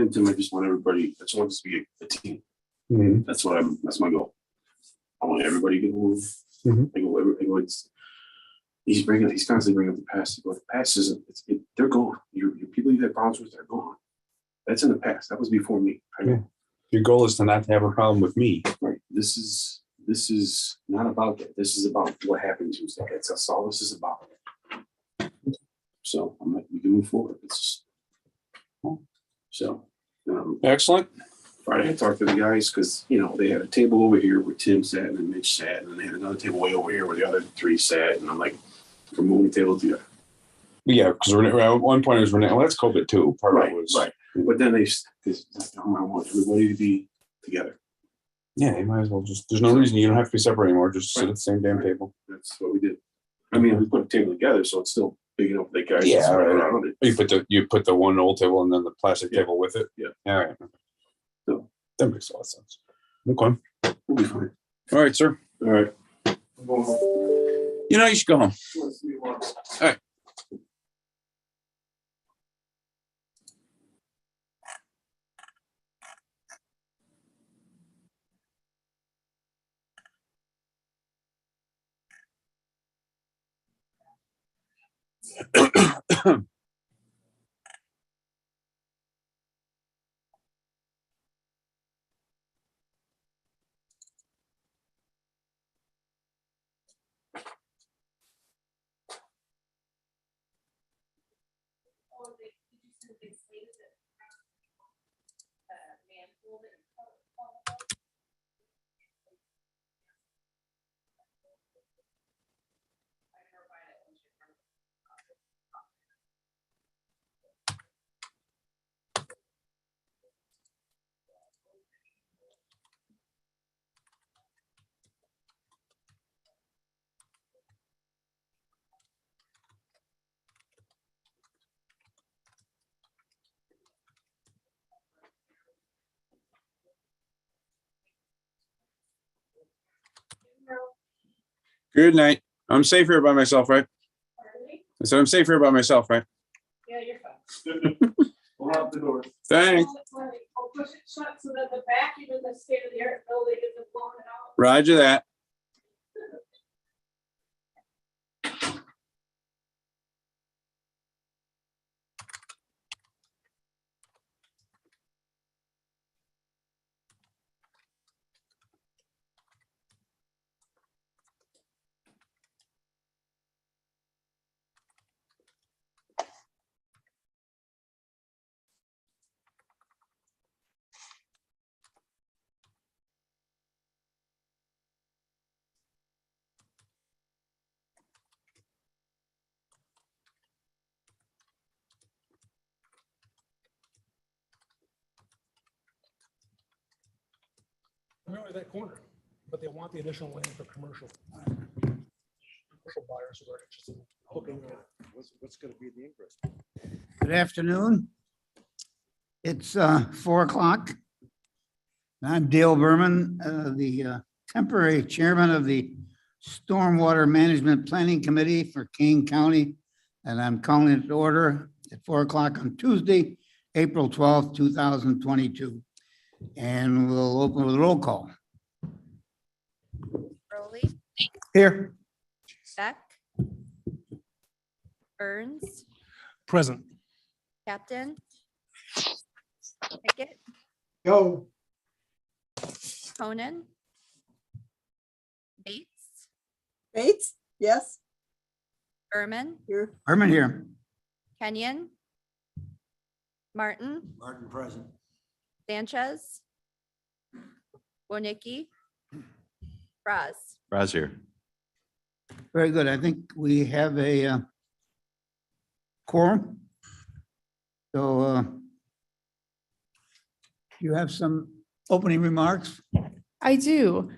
and Tim, I just want everybody, I just want this to be a team. That's my goal. I want everybody to move. He's constantly bringing up the past. But the past isn't, they're gone. Your people you had problems with, they're gone. That's in the past. That was before me. Yeah. Your goal is to not have a problem with me. Right. This is not about that. This is about what happened Tuesday. That's all this is about. So I'm like, we can move forward. Excellent. Friday I talked to the guys because they had a table over here where Tim sat and then Mitch sat, and then they had another table way over here where the other three sat, and I'm like, we're moving the table together. Yeah, because at one point it was Renee. Well, that's COVID too. Part of it was right. But then I want everybody to be together. Yeah, you might as well there's no reason you don't have to be separate anymore. Just sit at the same damn table. That's what we did. I mean, we put a table together, so it's still big enough for the guys. Yeah, right. You put the one old table and then the plastic table with it. Yeah. All right. So that makes a lot of sense. Okay. We'll be fine. All right, sir. All right. I'm going home. You should go home. All right. Good night. I'm safe here by myself, right? I said I'm safe here by myself, right? Yeah, you're fine. We'll lock the door. Thanks. We'll push it shut so that the vacuum in the state of the art building isn't blowing it out. Roger that. Primarily that corner, but they want the additional land for commercial. Commercial buyers who are interested in hooking on. What's going to be the interest? Good afternoon. It's 4 o'clock. I'm Dale Berman, the temporary chairman of the Stormwater Management Planning Committee for Kane County, and I'm calling it to order at 4 o'clock on Tuesday, April 12th, 2022. And we'll open with a roll call. Rowley, Here. Beck, Burns, Present. Captain, Pickett, Go. Conan, Bates, Bates, yes. Berman, Here. Berman here. Kenyon, Martin, Martin present. Sanchez, Wonicky, Fraz. Here. Very good. I think we have a quorum. So you have some opening remarks? I do.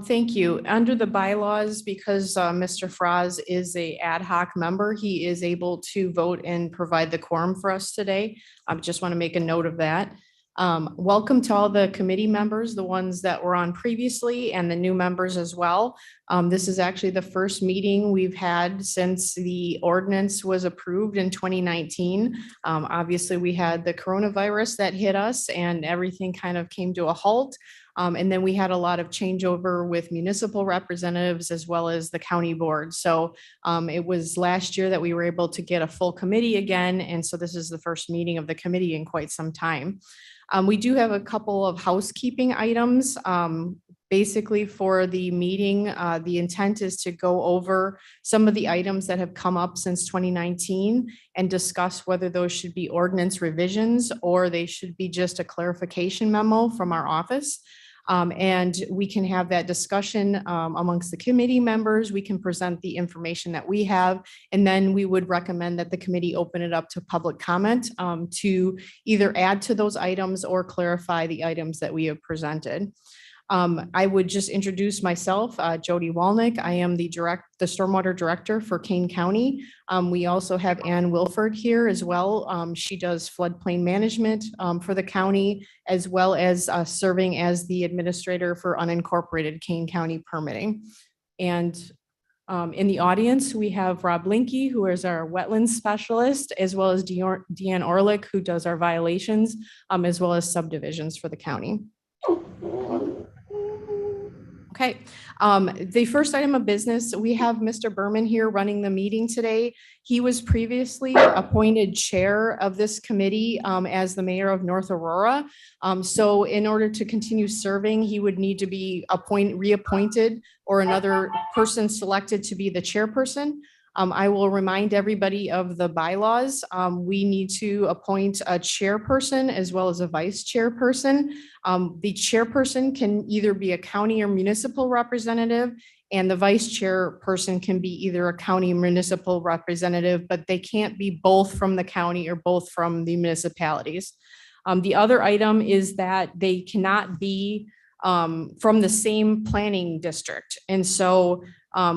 Thank you. Under the bylaws, because Mr. Fraz is a ad hoc member, he is able to vote and provide the quorum for us today. I just want to make a note of that. Welcome to all the committee members, the ones that were on previously and the new members as well. This is actually the first meeting we've had since the ordinance was approved in 2019. Obviously, we had the coronavirus that hit us and everything kind of came to a halt. And then we had a lot of changeover with municipal representatives as well as the county board. So it was last year that we were able to get a full committee again. And so this is the first meeting of the committee in quite some time. We do have a couple of housekeeping items. Basically for the meeting, the intent is to go over some of the items that have come up since 2019 and discuss whether those should be ordinance revisions or they should be just a clarification memo from our office. And we can have that discussion amongst the committee members. We can present the information that we have, and then we would recommend that the committee open it up to public comment to either add to those items or clarify the items that we have presented. I would just introduce myself, Jody Walnick. I am the Stormwater Director for Kane County. We also have Ann Wilford here as well. She does floodplain management for the county, as well as serving as the administrator for unincorporated Kane County permitting. And in the audience, we have Rob Linky, who is our wetlands specialist, as well as Deanne Orlick, who does our violations, as well as subdivisions for the county. Okay, the first item of business, we have Mr. Berman here running the meeting today. He was previously appointed chair of this committee as the mayor of North Aurora. So in order to continue serving, he would need to be reappointed or another person selected to be the chairperson. I will remind everybody of the bylaws. We need to appoint a chairperson as well as a vice chairperson. The chairperson can either be a county or municipal representative, and the vice chairperson can be either a county or municipal representative, but they can't be both from the county or both from the municipalities. The other item is that they cannot be from the same planning district. And so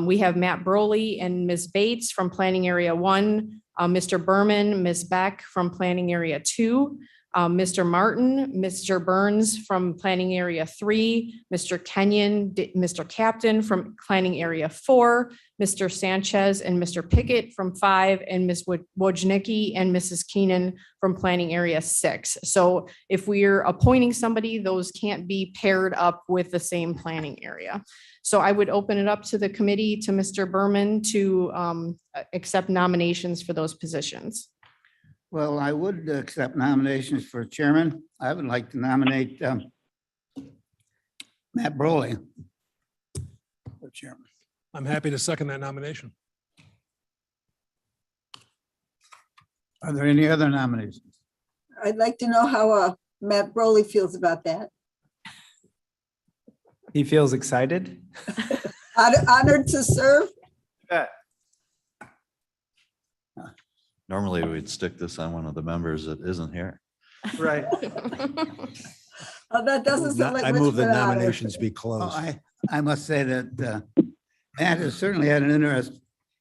we have Matt Broley and Ms. Bates from Planning Area 1, Mr. Berman, Ms. Beck from Planning Area 2, Mr. Martin, Mr. Burns from Planning Area 3, Mr. Kenyon, Mr. Captain from Planning Area 4, Mr. Sanchez and Mr. Pickett from 5, and Ms. Wojnicki and Mrs. Keenan from Planning Area 6. So if we're appointing somebody, those can't be paired up with the same planning area. So I would open it up to the committee, to Mr. Berman, to accept nominations for those positions. Well, I would accept nominations for chairman. I would like to nominate Matt Broley for chairman. I'm happy to second that nomination. Are there any other nominations? I'd like to know how Matt Broley feels about that. He feels excited. Honored to serve. Normally, we'd stick this on one of the members that isn't here. Right. Oh, that doesn't sound like. I much move the of an honor. nominations be Oh, closed. I must say that Matt has certainly had an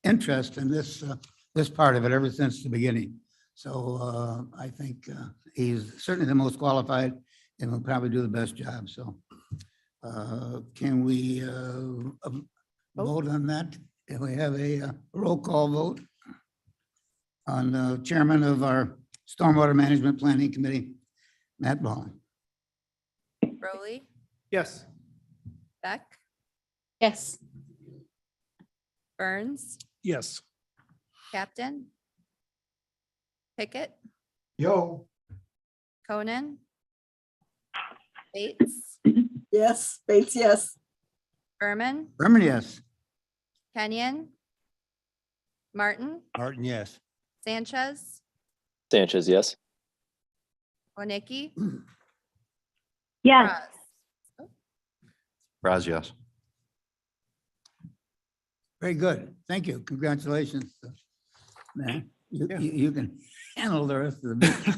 interest in this part of it ever since the beginning. So I think he's certainly the most qualified and will probably do the best job. So can we vote on that? Can we have a roll call vote on the chairman of our Stormwater Management Planning Committee, Matt Ball? Broley, Yes. Beck, Yes. Burns, Yes. Captain, Pickett, Yo. Conan, Bates, Yes, Bates, yes. Berman, Berman, yes. Kenyon, Martin, Martin, yes. Sanchez, Sanchez, yes. Wojnicki, Yes. Froz. Raz, yes. Very good. Thank you. Congratulations. Man, you can handle the rest of the meeting.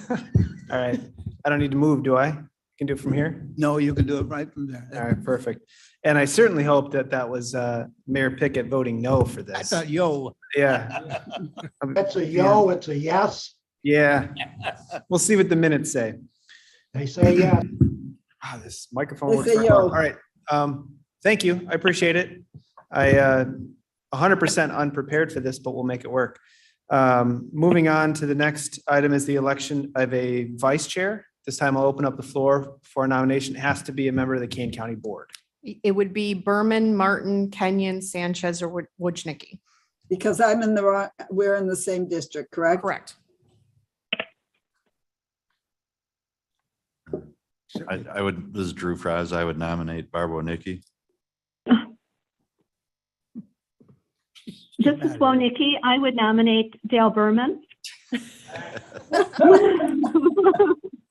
All right. I don't need to move, do I? Can do it from here? No, you can do it right from there. All right, perfect. And I certainly hope that that was Mayor Pickett voting no for I this. thought, yo. Yeah. It's a yo, it's a yes. Yeah. We'll see what the minutes say. They say yeah. This microphone They works say very well. yo. All right. Thank you. I appreciate it. I 100% unprepared for this, but we'll make it work. Moving on to the next item is the election of a vice chair. This time I'll open up the floor for a nomination. It has to be a member of the Kane County Board. It would be Berman, Martin, Kenyon, Sanchez, or Wojnicki. Because I'm in the wrong, we're in the same district, correct? Correct. I would, this is Drew Fries. I would nominate Barbara Nicky. This is Wojnicki. I would nominate Dale Berman.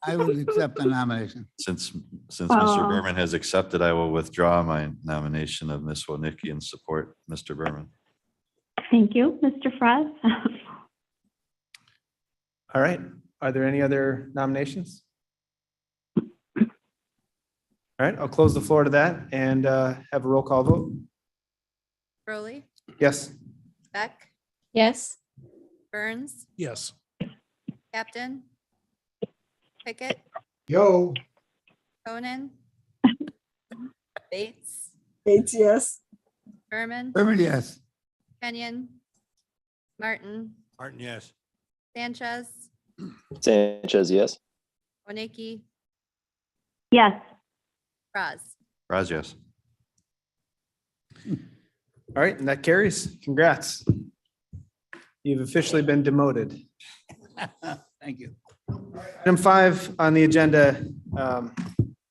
I would accept the nomination. Since Mr. Berman has accepted, I will withdraw my nomination of Ms. Wojnicki and support Mr. Berman. Thank you, Mr. Fraz. All right. Are there any other nominations? All right, I'll close the floor to that and have a roll call vote. Crowley, Yes. Beck, Yes. Burns, Yes. Captain, Pickett, Yo. Conan, Bates, Bates, yes. Berman, Berman, yes. Kenyon, Martin, Martin, yes. Sanchez, Sanchez, yes. Wojnicki, Yes. Fraz. Fries, yes. All right, and that carries. Congrats. You've officially been demoted. Thank you. Item 5 on the agenda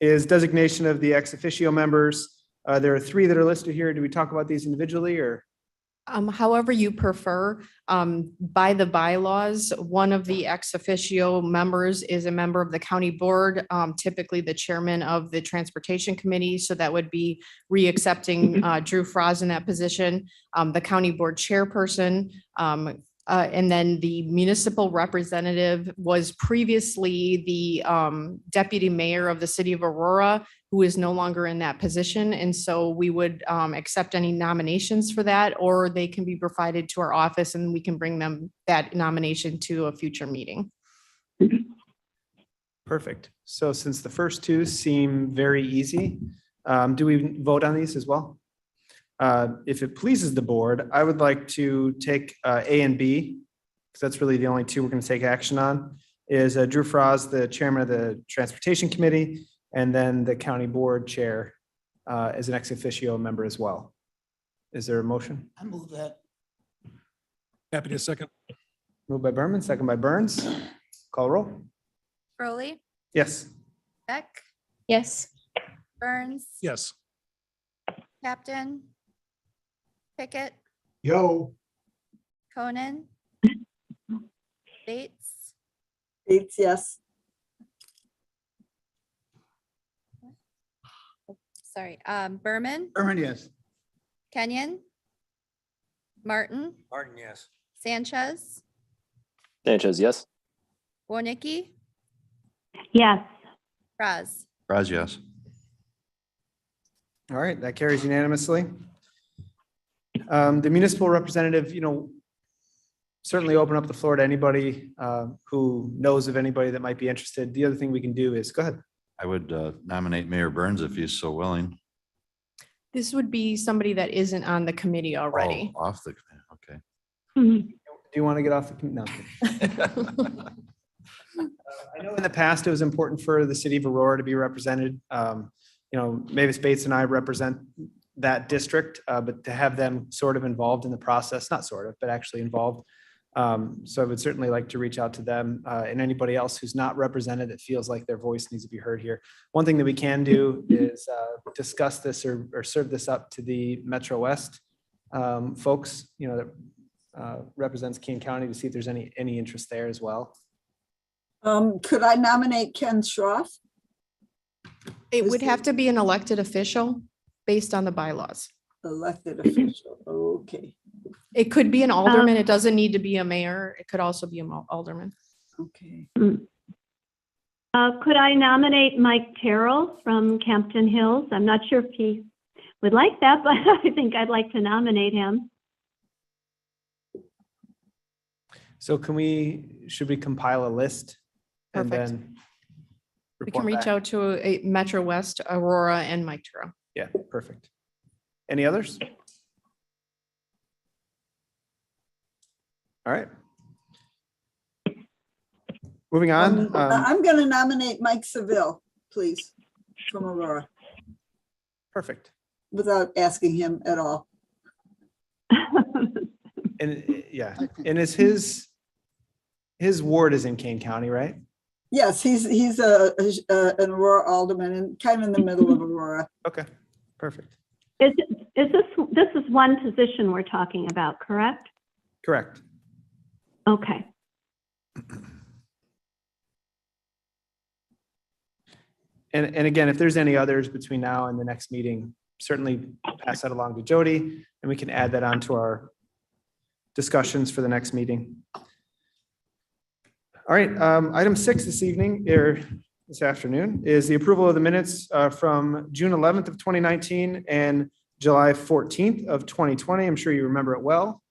is designation of the ex officio members. There are 3 that are listed here. Do we talk about these individually or? However you prefer, by the bylaws, one of the ex officio members is a member of the county board, typically the chairman of the transportation committee. So that would be re-accepting Drew Fraz in that position, the county board chairperson. And then the municipal representative was previously the deputy mayor of the city of Aurora, who is no longer in that position. And so we would accept any nominations for that, or they can be provided to our office and we can bring them that nomination to a future meeting. Perfect. So since the first 2 seem very easy, do we vote on these as well? If it pleases the board, I would like to take A and B, because that's really the only 2 we're going to take action on, is Drew Fraz, the chairman of the Transportation Committee, and then the county board chair as an ex officio member as well. Is there a motion? I move that. Happy to second. Moved by Berman, second by Burns. Call roll. Crowley, Yes. Beck, Yes. Burns, Yes. Captain, Pickett, Yo. Conan, Bates, Bates, yes. sorry, Berman, Berman, yes. Kenyon, Martin, Martin, yes. Sanchez, Sanchez, yes. Wojnicki, Yes. Fraz. Fries, yes. All right, that carries unanimously. The municipal representative, certainly open up the floor to anybody who knows of anybody that might be interested. The other thing we can do is, go ahead. I would nominate Mayor Burns if he's so willing. This would be somebody that isn't on the committee already. Oh, off the, okay. Mhm. Do you want to get off the? No. I know in the past it was important for the city of Aurora to be represented. Mavis Bates and I represent that district, but to have them sort of involved in the process, not sort of, but actually involved. So I would certainly like to reach out to them and anybody else who's not represented that feels like their voice needs to be heard here. One thing that we can do is discuss this or serve this up to the Metro West folks, that represents Kane County, to see if there's any interest there as well. Could I nominate Ken Schroff? It would have to be an elected official based on the bylaws. Elected official, okay, It could be an alderman. It doesn't need to be a mayor. It could also be an alderman. okay. Could I nominate Mike Terrell from Campton Hills? I'm not sure if he would like that, but I think I'd like to nominate him. So should we compile a list and Perfect. then We report can reach back. out to Metro West, Aurora, and Mike Turo. Yeah, perfect. Any others? All right. Moving on. I'm going to nominate Mike Seville, please, from Aurora, Perfect. without asking him at all. And yeah, and is his ward is in Kane County, right? Yes, he's an Aurora alderman and kind of in the middle of Aurora. Okay, perfect. Is this is one position we're talking about, correct? Correct. Okay. And again, if there's any others between now and the next meeting, certainly pass that along to Jody and we can add that on to our discussions for the next meeting. All right, item 6 this evening, or this afternoon, is the approval of the minutes from June 11th of 2019 and July 14th of 2020. I'm sure you remember it well.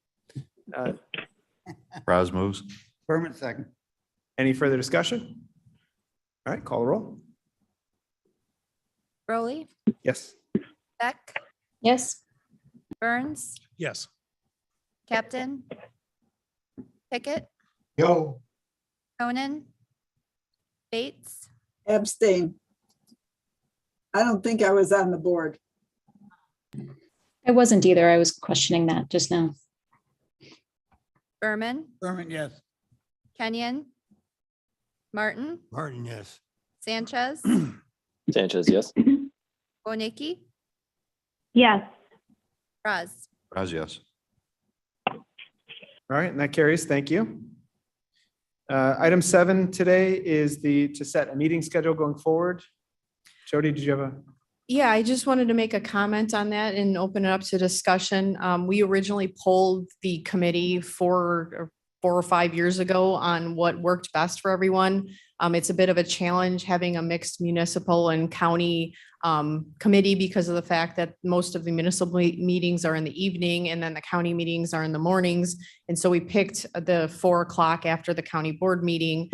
Praz moves. Berman second. Any further discussion? All right, call the roll. Broley, Yes. Beck, Yes. Burns, Yes. Captain, Pickett, yo, Conan, Bates, Abstain. I don't think I was on the board. I wasn't either. I was questioning that just now. Berman, Berman, yes. Kenyon, Martin, Martin, yes. Sanchez, Sanchez, yes. Bonicki, Yes. Praz. Praz, yes. All right, and that carries. Thank you. Item 7 today is to set a meeting schedule going forward. Jody, did you have a? Yeah, I just wanted to make a comment on that and open it up to discussion. We originally polled the committee 4 or 5 years ago on what worked best for everyone. It's a bit of a challenge having a mixed municipal and county committee because of the fact that most of the municipal meetings are in the evening and then the county meetings are in the mornings. And so we picked the 4 o'clock after the county board meeting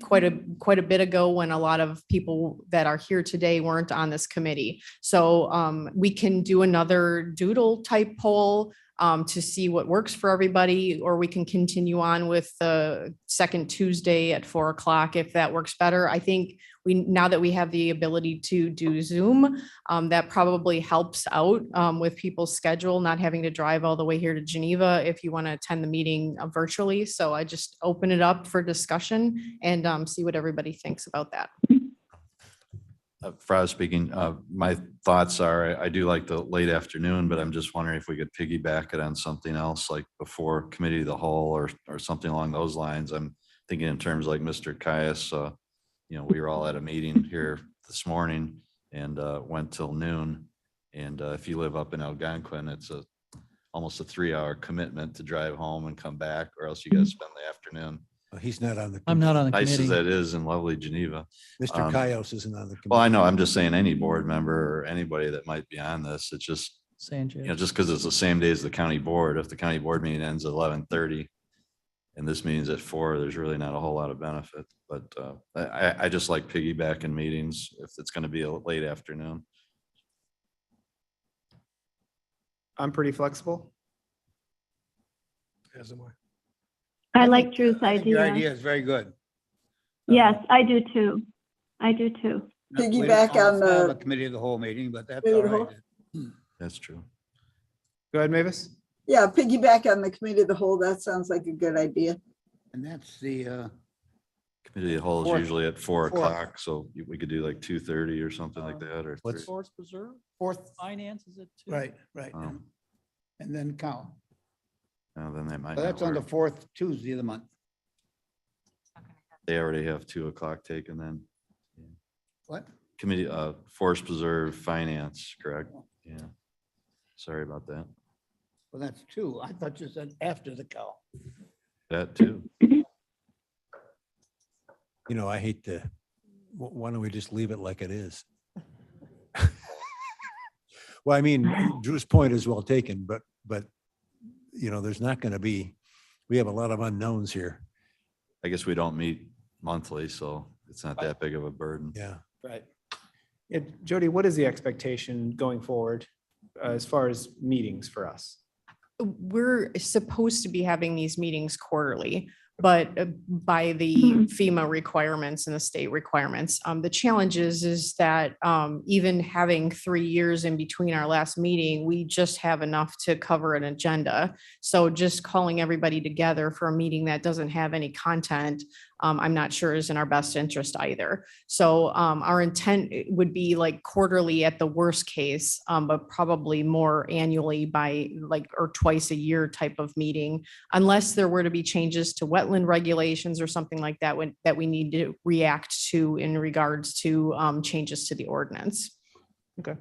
quite a bit ago when a lot of people that are here today weren't on this committee. So we can do another doodle type poll to see what works for everybody, or we can continue on with the second Tuesday at 4 o'clock if that works better. I think now that we have the ability to do Zoom, that probably helps out with people's schedule, not having to drive all the way here to Geneva if you want to attend the meeting virtually. So I just open it up for discussion and see what everybody thinks about that. Fraz speaking, my thoughts are, I do like the late afternoon, but I'm just wondering if we could piggyback it on something else, like before committee of the whole or something along those lines. I'm thinking in terms like Mr. Caius, we were all at a meeting here this morning and went till noon. And if you live up in Algonquin, it's almost a 3-hour commitment to drive home and come back, or else you got to spend the afternoon. He's not on the. I'm not on the Nice as committee. that is in lovely Geneva. Mr. Caius isn't on the. Well, I know, I'm just saying any board member or anybody that might be on this, it's just, Sanchez. just because it's the same day as the county board, if the county board meeting ends at 11:30 and this meeting's at 4, there's really not a whole lot of benefit. But I just like piggybacking meetings if it's going to be a late afternoon. I'm pretty flexible. As am I. I like Drew's I think your idea. idea is very good. Yes, I do too. I do too. Piggyback We don't on have the- a committee of the whole meeting, but that's Committee all of the right. That's true. Go ahead, Mavis. Yeah, piggyback on the committee of the whole. That sounds like a good idea. And that's the, Committee of the whole is Fourth. usually at 4 Fourth. o'clock, so we could do like 2:30 or something like that, or What's- 3. Forest Preserve, Fourth, finance, is it? too? right. Oh, and then count. then that might So not that's on the work. 4th Tuesday of the month. They already have 2 o'clock taken then. What? Committee, Forest Preserve Finance, correct? Yeah. Sorry about that. Well, that's 2. I thought you said after the cow. That too. I hate to, why don't we just leave it like it is? Well, I mean, Drew's point is well taken, but there's not going to be, we have a lot of unknowns here. I guess we don't meet monthly, so it's not that big of a burden. Yeah. Right. Yeah, Jody, what is the expectation going forward as far as meetings for us? We're supposed to be having these meetings quarterly, but by the FEMA requirements and the state requirements, the challenge is that even having 3 years in between our last meeting, we just have enough to cover an agenda. So just calling everybody together for a meeting that doesn't have any content, I'm not sure is in our best interest either. So our intent would be like quarterly at the worst case, but probably more annually by like, or twice a year type of meeting, unless there were to be changes to wetland regulations or something like that that we need to react to in regards to changes to the ordinance. Okay.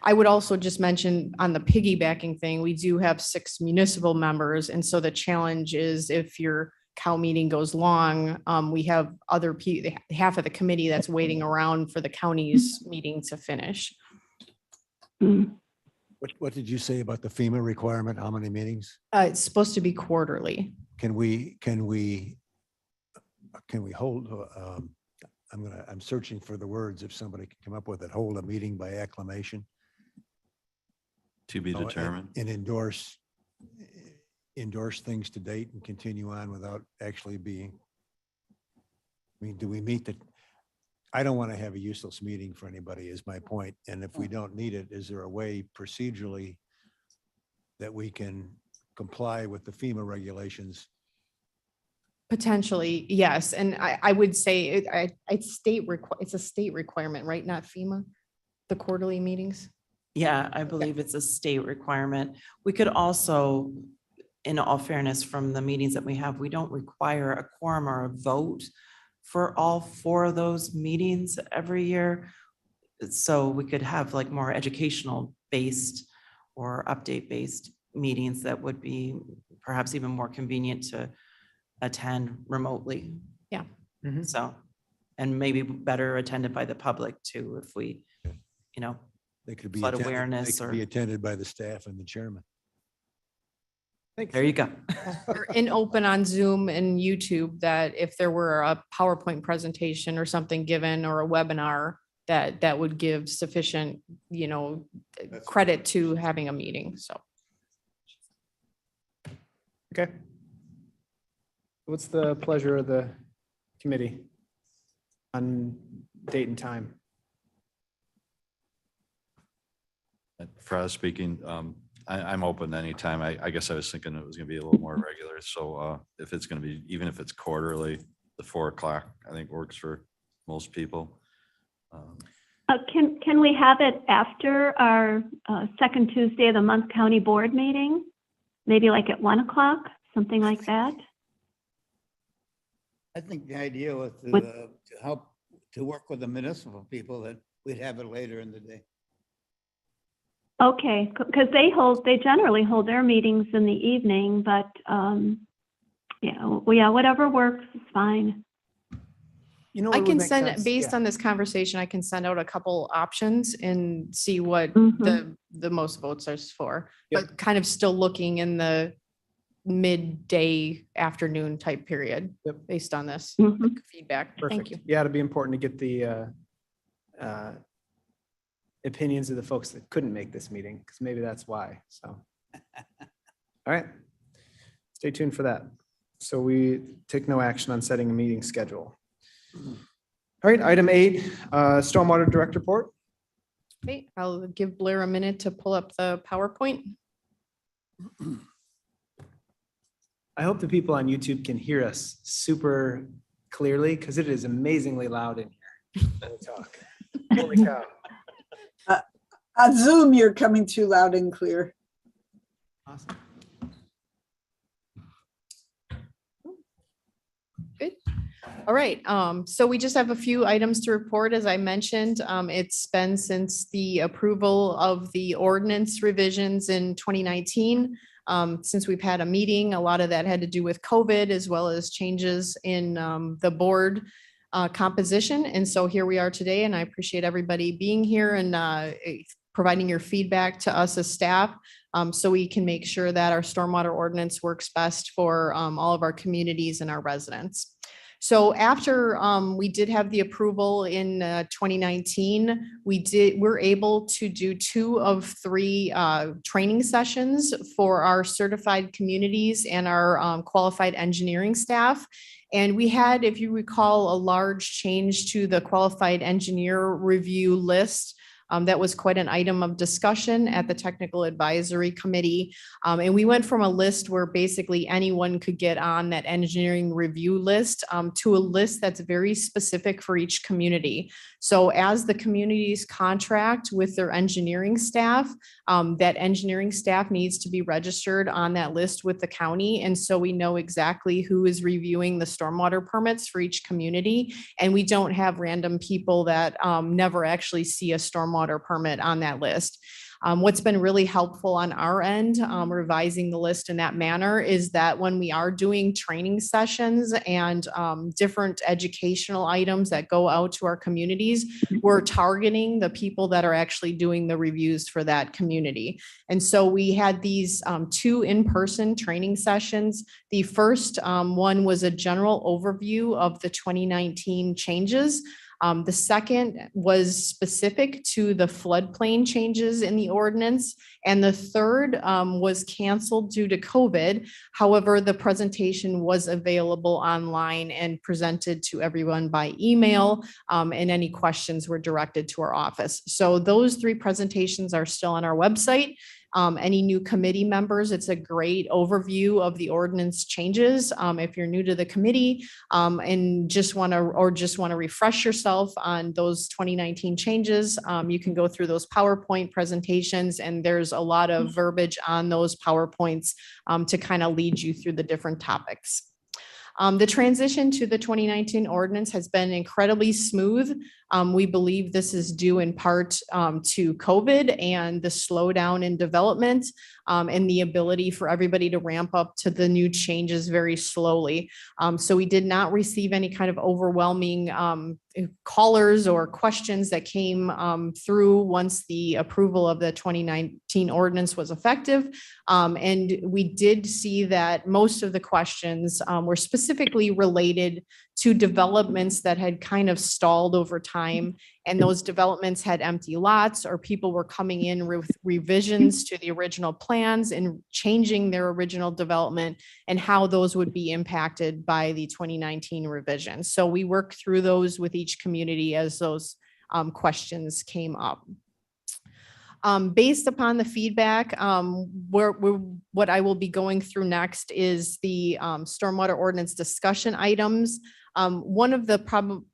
I would also just mention on the piggybacking thing, we do have 6 municipal members. And so the challenge is if your cow meeting goes long, we have other people, half of the committee that's waiting around for the county's meeting to finish. What did you say about the FEMA requirement? How many meetings? It's supposed to be quarterly. Can we hold, I'm searching for the words if somebody can come up with it, hold a meeting by acclamation? To be determined. And endorse things to date and continue on without actually being, I mean, do we meet the, I don't want to have a useless meeting for anybody is my point. And if we don't need it, is there a way procedurally that we can comply with the FEMA regulations? Potentially, yes. And I would say it's a state requirement, right? Not FEMA, the quarterly meetings. Yeah, I believe it's a state requirement. We could also, in all fairness, from the meetings that we have, we don't require a quorum or a vote for all 4 of those meetings every year. So we could have like more educational based or update based meetings that would be perhaps even more convenient to attend remotely. Yeah. So, and maybe better attended by the public too, if we, you know, They could be flood attended, awareness they could or, be attended by the staff and the chairman. there you go. Or in open on Zoom and YouTube, that if there were a PowerPoint presentation or something given or a webinar, that would give sufficient, you know, credit to having a meeting. So. Okay. What's the pleasure of the committee on date and time? For us speaking, I'm open anytime. I guess I was thinking it was gonna be a little more regular. So if it's gonna be, even if it's quarterly, the 4 o'clock, I think works for most people. Can we have it after our second Tuesday of the month county board meeting? Maybe like at 1 o'clock, something like that? I think the idea was to help, to work with the municipal people, that we'd have it later in the day. Okay, because they generally hold their meetings in the evening, but yeah, whatever works is fine. You know, I can send, based on this conversation, I can send out a couple options and see what the most votes are for, but kind of still looking in the midday afternoon type period based on this feedback. Perfect. Thank you. Yeah, it'd be important to get the opinions of the folks that couldn't make this meeting, because maybe that's why. So, all right, stay tuned for that. So we take no action on setting a meeting schedule. All right, item 8, Stormwater Director Report. Okay, I'll give Blair a minute to pull up the PowerPoint. I hope the people on YouTube can hear us super clearly, because it is amazingly loud in here when we talk. Holy cow. On Zoom, you're coming too loud and clear. Awesome. Good. All right. So we just have a few items to report. As I mentioned, it's been since the approval of the ordinance revisions in 2019. Since we've had a meeting, a lot of that had to do with COVID, as well as changes in the board composition. And so here we are today, and I appreciate everybody being here and providing your feedback to us as staff, so we can make sure that our stormwater ordinance works best for all of our communities and our residents. So after we did have the approval in 2019, we're able to do 2 of 3 training sessions for our certified communities and our qualified engineering staff. And we had, if you recall, a large change to the qualified engineer review list. That was quite an item of discussion at the Technical Advisory Committee. And we went from a list where basically anyone could get on that engineering review list to a list that's very specific for each community. So as the communities contract with their engineering staff, that engineering staff needs to be registered on that list with the county. And so we know exactly who is reviewing the stormwater permits for each community. And we don't have random people that never actually see a stormwater permit on that list. What's been really helpful on our end, revising the list in that manner, is that when we are doing training sessions and different educational items that go out to our communities, we're targeting the people that are actually doing the reviews for that community. And so we had these 2 in-person training sessions. The first one was a general overview of the 2019 changes. The second was specific to the floodplain changes in the ordinance. And the third was canceled due to COVID. However, the presentation was available online and presented to everyone by email, and any questions were directed to our office. So those 3 presentations are still on our website. Any new committee members, it's a great overview of the ordinance changes. If you're new to the committee and just want to refresh yourself on those 2019 changes, you can go through those PowerPoint presentations, and there's a lot of verbiage on those PowerPoints to kind of lead you through the different topics. The transition to the 2019 ordinance has been incredibly smooth. We believe this is due in part to COVID and the slowdown in development and the ability for everybody to ramp up to the new changes very slowly. So we did not receive any kind of overwhelming callers or questions that came through once the approval of the 2019 ordinance was effective. And we did see that most of the questions were specifically related to developments that had kind of stalled over time. And those developments had empty lots, or people were coming in with revisions to the original plans and changing their original development, and how those would be impacted by the 2019 revision. So we worked through those with each community as those questions came up. Based upon the feedback, what I will be going through next is the stormwater ordinance discussion items. One of the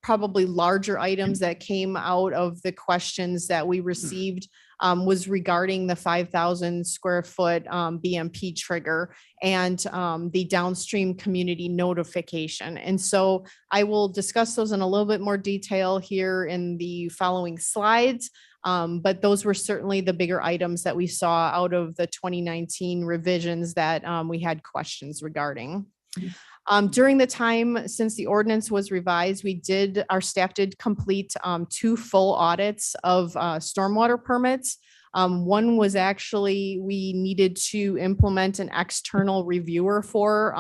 probably larger items that came out of the questions that we received was regarding the 5,000 square foot BMP trigger and the downstream community notification. And so I will discuss those in a little bit more detail here in the following slides. But those were certainly the bigger items that we saw out of the 2019 revisions that we had questions regarding. During the time since the ordinance was revised, our staff did complete 2 full audits of stormwater permits. One was actually, we needed to implement an external reviewer for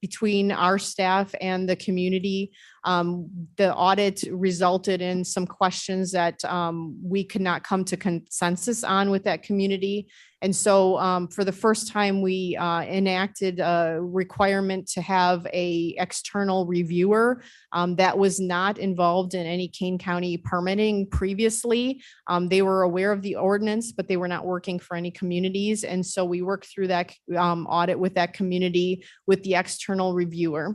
between our staff and the community. The audit resulted in some questions that we could not come to consensus on with that community. And so for the first time, we enacted a requirement to have an external reviewer that was not involved in any Kane County permitting previously. They were aware of the ordinance, but they were not working for any communities. And so we worked through that audit with that community with the external reviewer.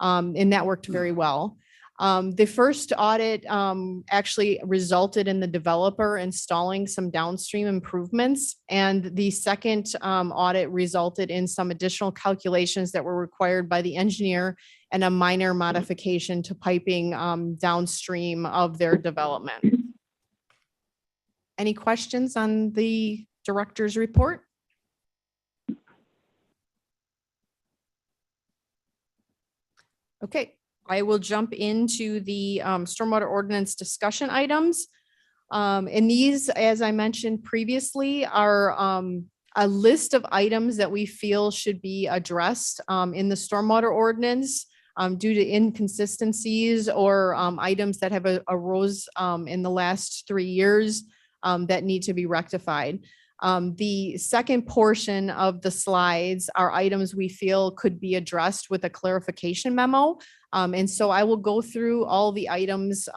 And that worked very well. The first audit actually resulted in the developer installing some downstream improvements. And the second audit resulted in some additional calculations that were required by the engineer and a minor modification to piping downstream of their development. Any questions on the director's report? Okay. I will jump into the stormwater ordinance discussion items. And these, as I mentioned previously, are a list of items that we feel should be addressed in the stormwater ordinance. due to inconsistencies or items that have arose in the last 3 years that need to be rectified. The second portion of the slides are items we feel could be addressed with a clarification memo. And so I will go through all the items.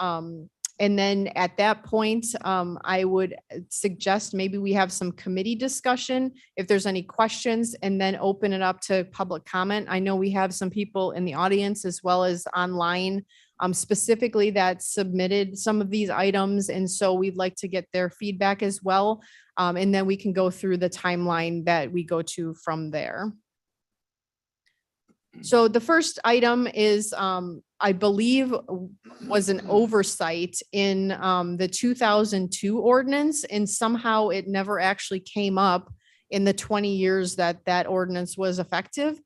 And then at that point, I would suggest maybe we have some committee discussion if there's any questions, and then open it up to public comment. I know we have some people in the audience as well as online specifically that submitted some of these items. And so we'd like to get their feedback as well. And then we can go through the timeline that we go to from there. So the first item is, I believe, was an oversight in the 2002 ordinance, and somehow it never actually came up in the 20 years that that ordinance was effective.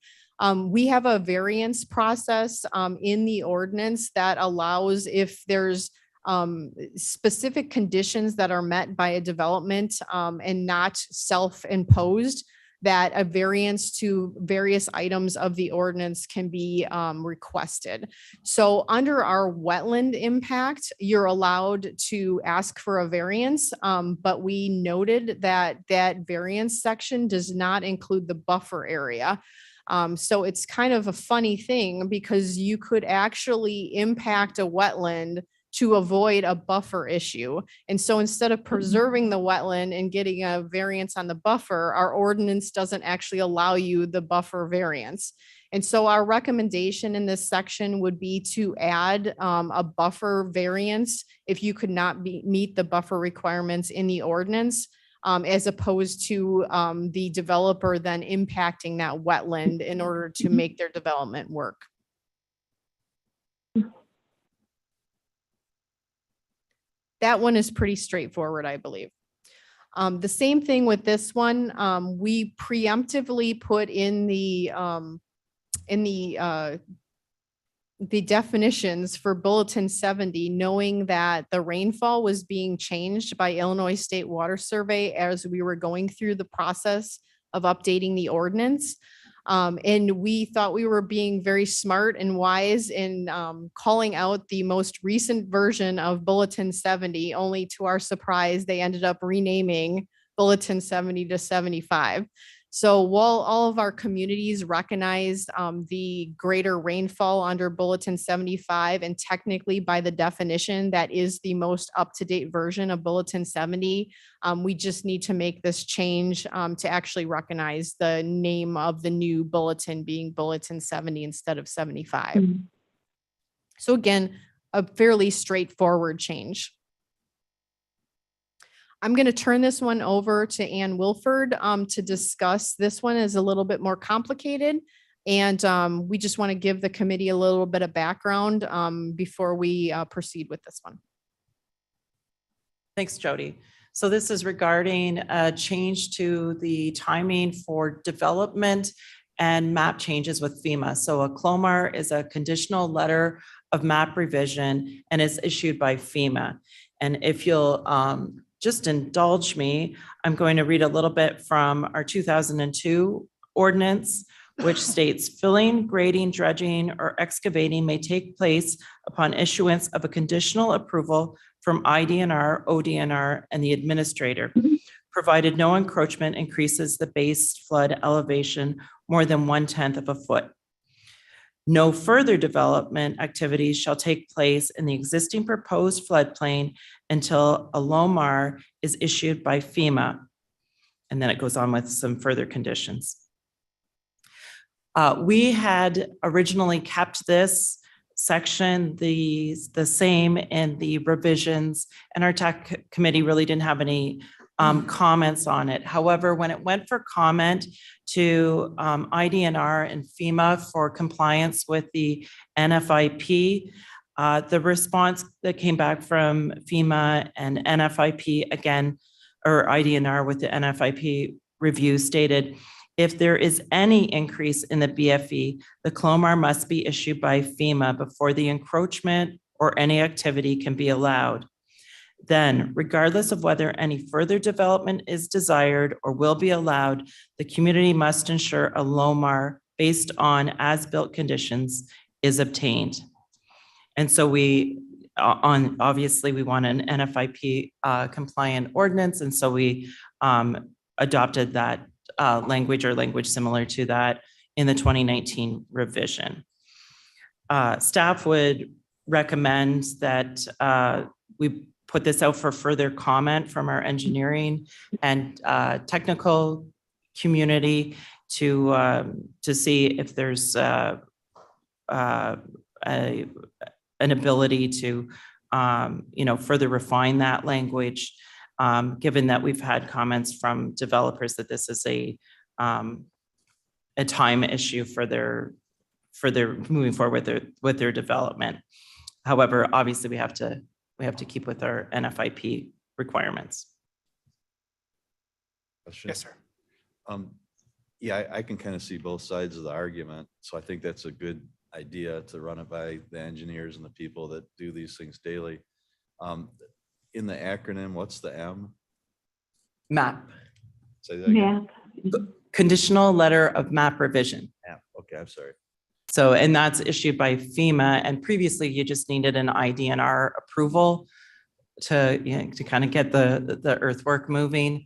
We have a variance process in the ordinance that allows, if there's specific conditions that are met by a development and not self-imposed, that a variance to various items of the ordinance can be requested. So under our wetland impact, you're allowed to ask for a variance, but we noted that that variance section does not include the buffer area. So it's kind of a funny thing because you could actually impact a wetland to avoid a buffer issue. And so instead of preserving the wetland and getting a variance on the buffer, our ordinance doesn't actually allow you the buffer variance. And so our recommendation in this section would be to add a buffer variance if you could not meet the buffer requirements in the ordinance, as opposed to the developer then impacting that wetland in order to make their development work. That one is pretty straightforward, I believe. The same thing with this one. We preemptively put in the definitions for Bulletin 70, knowing that the rainfall was being changed by Illinois State Water Survey as we were going through the process of updating the ordinance. And we thought we were being very smart and wise in calling out the most recent version of Bulletin 70, only to our surprise, they ended up renaming Bulletin 70 to 75. So while all of our communities recognized the greater rainfall under Bulletin 75, and technically by the definition, that is the most up-to-date version of Bulletin 70, we just need to make this change to actually recognize the name of the new bulletin being Bulletin 70 instead of 75. So again, a fairly straightforward change. I'm going to turn this one over to Ann Wilford to discuss. This one is a little bit more complicated, and we just want to give the committee a little bit of background before we proceed with this one. Thanks, Jody. So this is regarding a change to the timing for development and map changes with FEMA. So a CLOMAR is a conditional letter of map revision and is issued by FEMA. And if you'll just indulge me, I'm going to read a little bit from our 2002 ordinance, which states filling, grading, dredging, or excavating may take place upon issuance of a conditional approval from IDNR, ODNR, and the administrator, provided no encroachment increases the base flood elevation more than 1/10 of a foot. No further development activities shall take place in the existing proposed floodplain until a LOMAR is issued by FEMA. And then it goes on with some further conditions. We had originally kept this section the same in the revisions, and our tech committee really didn't have any comments on it. However, when it went for comment to IDNR and FEMA for compliance with the NFIP, the response that came back from FEMA and NFIP again, or IDNR with the NFIP review stated, if there is any increase in the BFE, the CLOMAR must be issued by FEMA before the encroachment or any activity can be allowed. Then, regardless of whether any further development is desired or will be allowed, the community must ensure a LOMAR based on as-built conditions is obtained. And so obviously we want an NFIP compliant ordinance. And so we adopted that language or language similar to that in the 2019 revision. Staff would recommend that we put this out for further comment from our engineering and technical community to see if there's an ability to further refine that language, given that we've had comments from developers that this is a time issue for their moving forward with their development. However, obviously we have to keep with our NFIP requirements. Question? Yes, sir. Yeah, I can kind of see both sides of the argument. So I think that's a good idea to run it by the engineers and the people that do these things daily. In the acronym, what's the M? MAP. Say that again. Conditional letter of map revision. MAP. Okay, I'm sorry. So, and that's issued by FEMA, and previously you just needed an IDNR approval to kind of get the earthwork moving.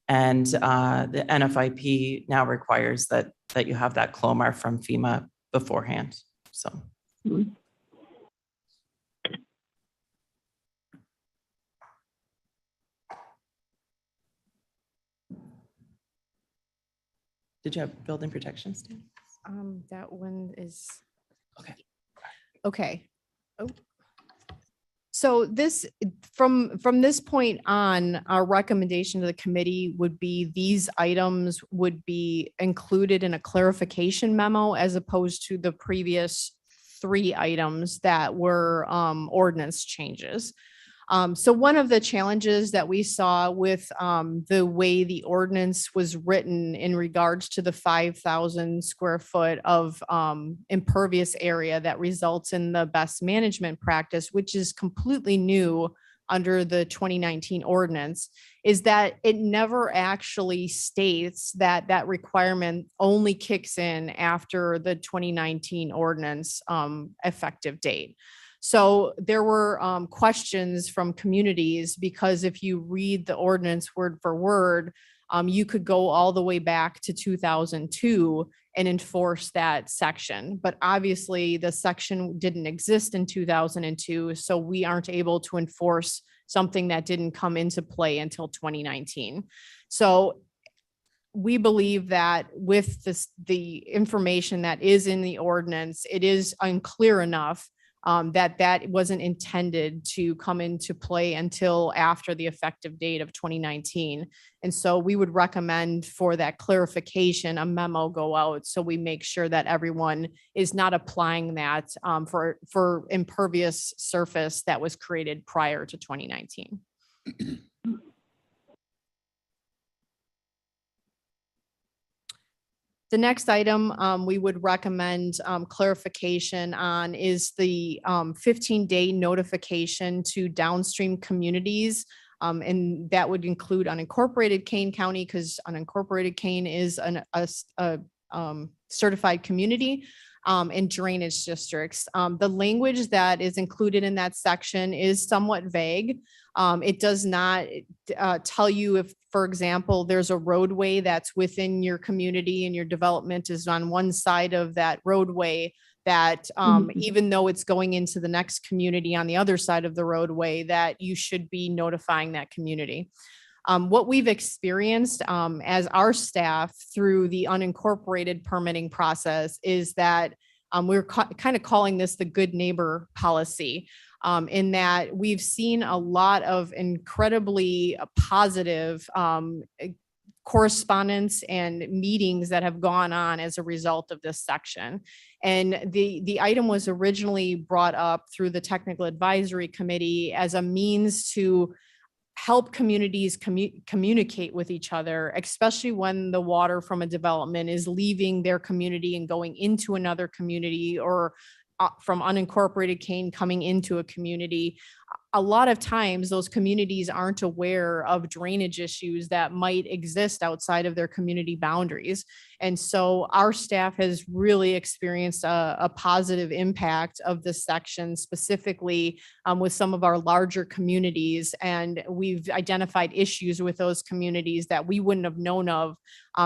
And the NFIP now requires that you have that CLOMAR from FEMA beforehand, so. Did you have building protection, Stan? That one is. Okay. Okay. Oh. So this, from this point on, our recommendation to the committee would be these items would be included in a clarification memo as opposed to the previous 3 items that were ordinance changes. So one of the challenges that we saw with the way the ordinance was written in regards to the 5,000 square foot of impervious area that results in the best management practice, which is completely new under the 2019 ordinance, is that it never actually states that that requirement only kicks in after the 2019 ordinance effective date. So there were questions from communities, because if you read the ordinance word for word, you could go all the way back to 2002 and enforce that section. But obviously the section didn't exist in 2002, so we aren't able to enforce something that didn't come into play until 2019. So we believe that with the information that is in the ordinance, it is unclear enough that wasn't intended to come into play until after the effective date of 2019. And so we would recommend for that clarification, a memo go out so we make sure that everyone is not applying that for impervious surface that was created prior to 2019. The next item we would recommend clarification on is the 15-day notification to downstream communities. And that would include unincorporated Kane County, because unincorporated Kane is a certified community, and drainage districts. The language that is included in that section is somewhat vague. It does not tell you if, for example, there's a roadway that's within your community and your development is on one side of that roadway, that even though it's going into the next community on the other side of the roadway, that you should be notifying that community. What we've experienced as our staff through the unincorporated permitting process is that we're kind of calling this the good neighbor policy, in that we've seen a lot of incredibly positive correspondence and meetings that have gone on as a result of this section. And the item was originally brought up through the Technical Advisory Committee as a means to help communities communicate with each other, especially when the water from a development is leaving their community and going into another community, or from unincorporated Kane coming into a community. a lot of times those communities aren't aware of drainage issues that might exist outside of their community boundaries. And so our staff has really experienced a positive impact of this section, specifically with some of our larger communities. And we've identified issues with those communities that we wouldn't have known of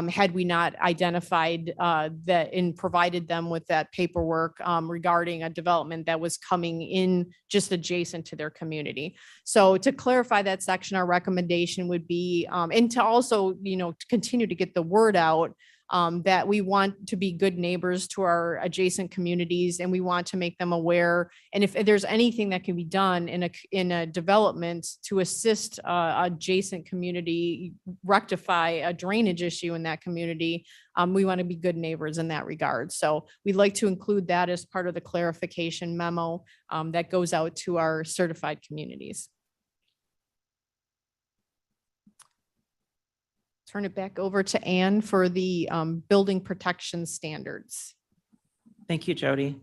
had we not identified that and provided them with that paperwork regarding a development that was coming in just adjacent to their community. So to clarify that section, our recommendation would be, and to also, to continue to get the word out, that we want to be good neighbors to our adjacent communities, and we want to make them aware. And if there's anything that can be done in a development to assist adjacent community rectify a drainage issue in that community, we want to be good neighbors in that regard. So we'd like to include that as part of the clarification memo that goes out to our certified communities. Turn it back over to Anne for the building protection standards. Thank you, Jody.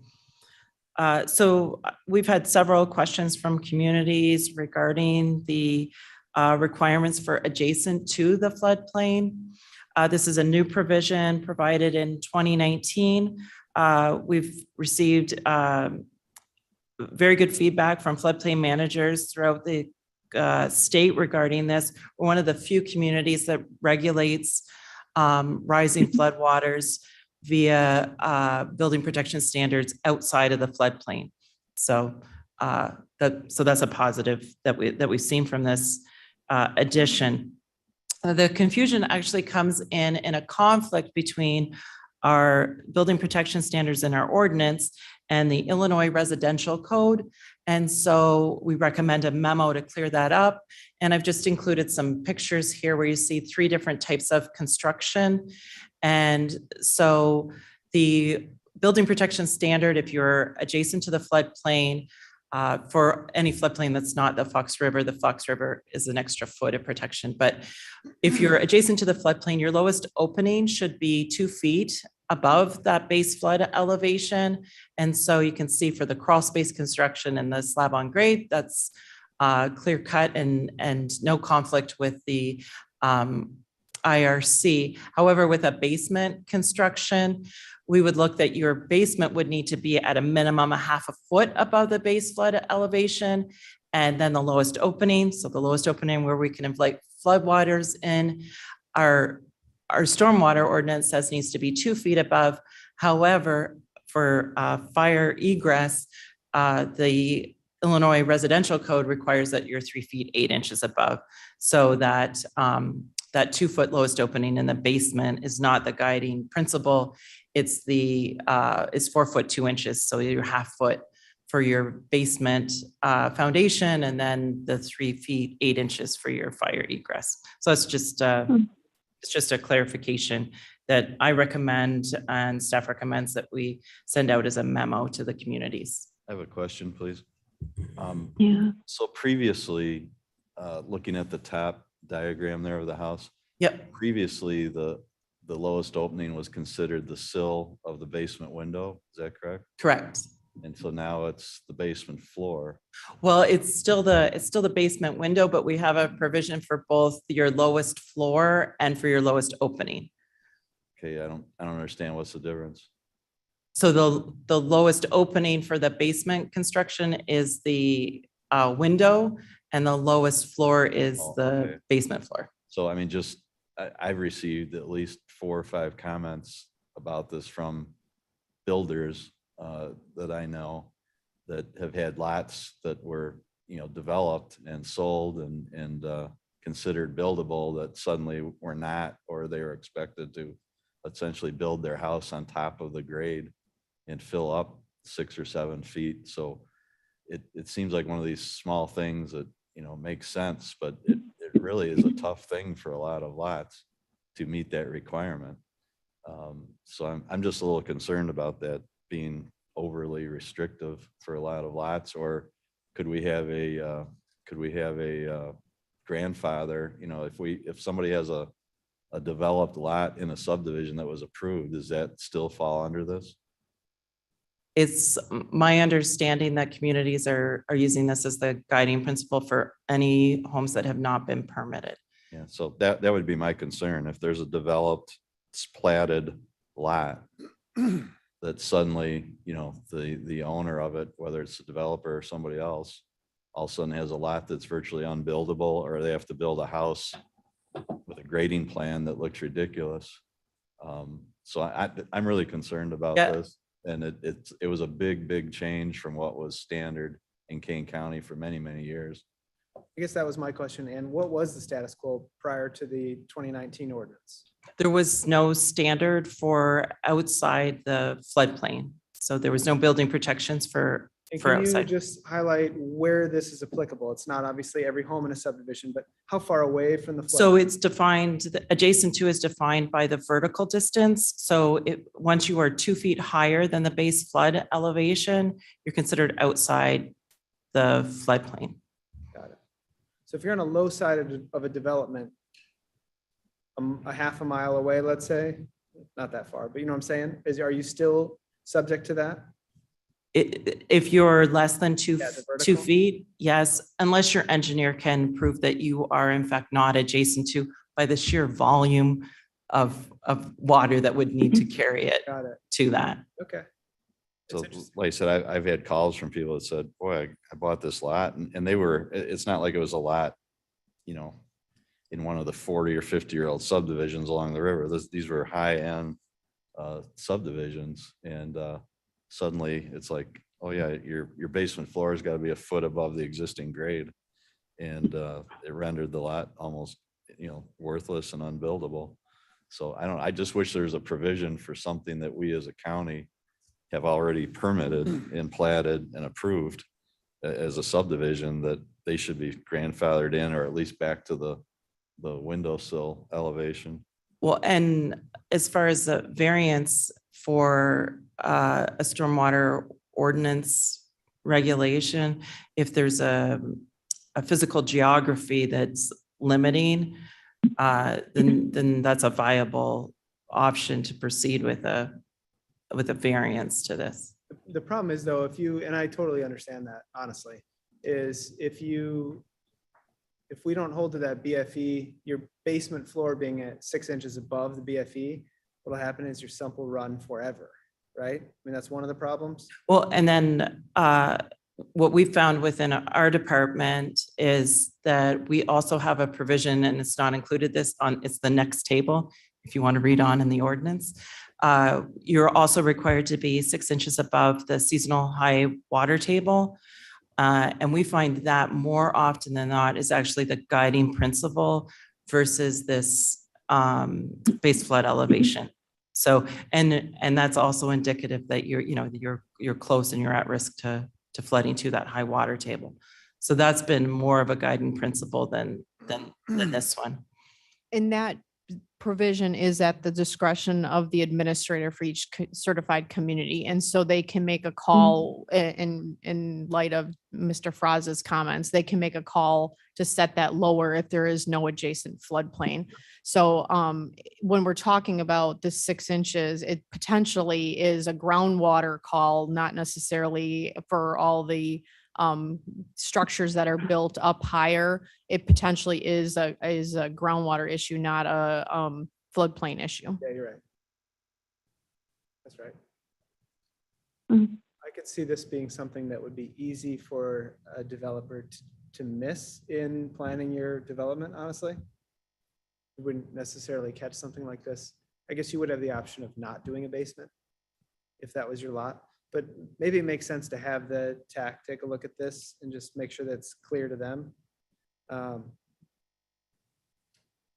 So we've had several questions from communities regarding the requirements for adjacent to the floodplain. This is a new provision provided in 2019. We've received very good feedback from floodplain managers throughout the state regarding this. We're one of the few communities that regulates rising floodwaters via building protection standards outside of the floodplain. So that's a positive that we've seen from this addition. The confusion actually comes in a conflict between our building protection standards and our ordinance and the Illinois Residential Code. And so we recommend a memo to clear that up. And I've just included some pictures here where you see 3 different types of construction. And so the building protection standard, if you're adjacent to the floodplain, for any floodplain that's not the Fox River is an extra foot of protection. But if you're adjacent to the floodplain, your lowest opening should be 2 feet above that base flood elevation. And so you can see for the crawl space construction and the slab on grade, that's clear cut and no conflict with the IRC. However, with a basement construction, we would look that your basement would need to be at a minimum 1/2 foot above the base flood elevation. And then the lowest opening, so the lowest opening where we can invite floodwaters in, our stormwater ordinance says needs to be 2 feet above. However, for fire egress, the Illinois Residential Code requires that you're 3 feet 8 inches above. So that that 2 foot lowest opening in the basement is not the guiding principle. It's 4 foot 2 inches. So you're 1/2 foot for your basement foundation, and then the 3 feet 8 inches for your fire egress. So it's just it's just a clarification that I recommend and staff recommends that we send out as a memo to the communities. I have a question, please. Yeah. So previously, looking at the top diagram there of the house. Yep. Previously, the lowest opening was considered the sill of the basement window. Is that correct? Correct. And so now it's the basement floor. Well, it's still the basement window, but we have a provision for both your lowest floor and for your lowest opening. Okay, I don't understand what's the difference. So the lowest opening for the basement construction is the window, and the lowest floor is the basement floor. So I mean, I've received at least 4 or 5 comments about this from builders that I know that have had lots that were, developed and sold and considered buildable that suddenly were not, or they were expected to essentially build their house on top of the grade and fill up 6 or 7 feet. So it seems like one of these small things that, makes sense, but it really is a tough thing for a lot of lots to meet that requirement. So I'm just a little concerned about that being overly restrictive for a lot of lots, or could we have a grandfather, if somebody has a developed lot in a subdivision that was approved, does that still fall under this? It's my understanding that communities are using this as the guiding principle for any homes that have not been permitted. Yeah, so that would be my concern. If there's a developed, platted lot that suddenly, the owner of it, whether it's a developer or somebody else, all of a sudden has a lot that's virtually unbuildable, or they have to build a house with a grading plan that looks ridiculous. So I'm really concerned about Yeah. this. And it was a big change from what was standard in Kane County for many, many years. I guess that was my question. And what was the status quo prior to the 2019 ordinance? There was no standard for outside the floodplain. So there was no building protections for And can you outside. just highlight where this is applicable? It's not obviously every home in a subdivision, but how far away from the flood? So it's defined, adjacent to is defined by the vertical distance. So once you are 2 feet higher than the base flood elevation, you're considered outside the floodplain. Got it. So if you're on a low side of a development, a half a mile away, let's say, not that far, but you know what I'm saying? Are you still subject to that? If you're less than two Yeah, the 2 vertical. feet, yes, unless your engineer can prove that you are in fact not adjacent to by the sheer volume of water that would need to carry it Got it. to that. Okay. So That's interesting. like I said, I've had calls from people that said, boy, I bought this lot, and it's not like it was a lot, in one of the 40 or 50-year-old subdivisions along the river. These were high-end subdivisions, and suddenly it's like, oh yeah, your basement floor has got to be a foot above the existing grade. And it rendered the lot almost, worthless and unbuildable. So I just wish there was a provision for something that we as a county have already permitted and platted and approved as a subdivision, that they should be grandfathered in, or at least back to the windowsill elevation. Well, and as far as the variance for a stormwater ordinance regulation, if there's a physical geography that's limiting, then that's a viable option to proceed with a variance to this. The problem is though, and I totally understand that, honestly, is if we don't hold to that BFE, your basement floor being at 6 inches above the BFE, what'll happen is your sump will run forever, right? I mean, that's one of the problems. Well, and then what we found within our department is that we also have a provision, and it's not included it's the next table, if you want to read on in the ordinance. You're also required to be 6 inches above the seasonal high water table. And we find that more often than not is actually the guiding principle versus this base flood elevation. So, and that's also indicative that you're close and you're at risk to flooding to that high water table. So that's been more of a guiding principle than this one. And that provision is at the discretion of the administrator for each certified community. And so they can make a call in light of Mr. Franz's comments, they can make a call to set that lower if there is no adjacent floodplain. So when we're talking about the 6 inches, it potentially is a groundwater call, not necessarily for all the structures that are built up higher. It potentially is a groundwater issue, not a floodplain issue. Yeah, you're right. That's right. Mhm. I could see this being something that would be easy for a developer to miss in planning your development, honestly. You wouldn't necessarily catch something like this. I guess you would have the option of not doing a basement if that was your lot, but maybe it makes sense to have the TAC take a look at this and just make sure that's clear to them.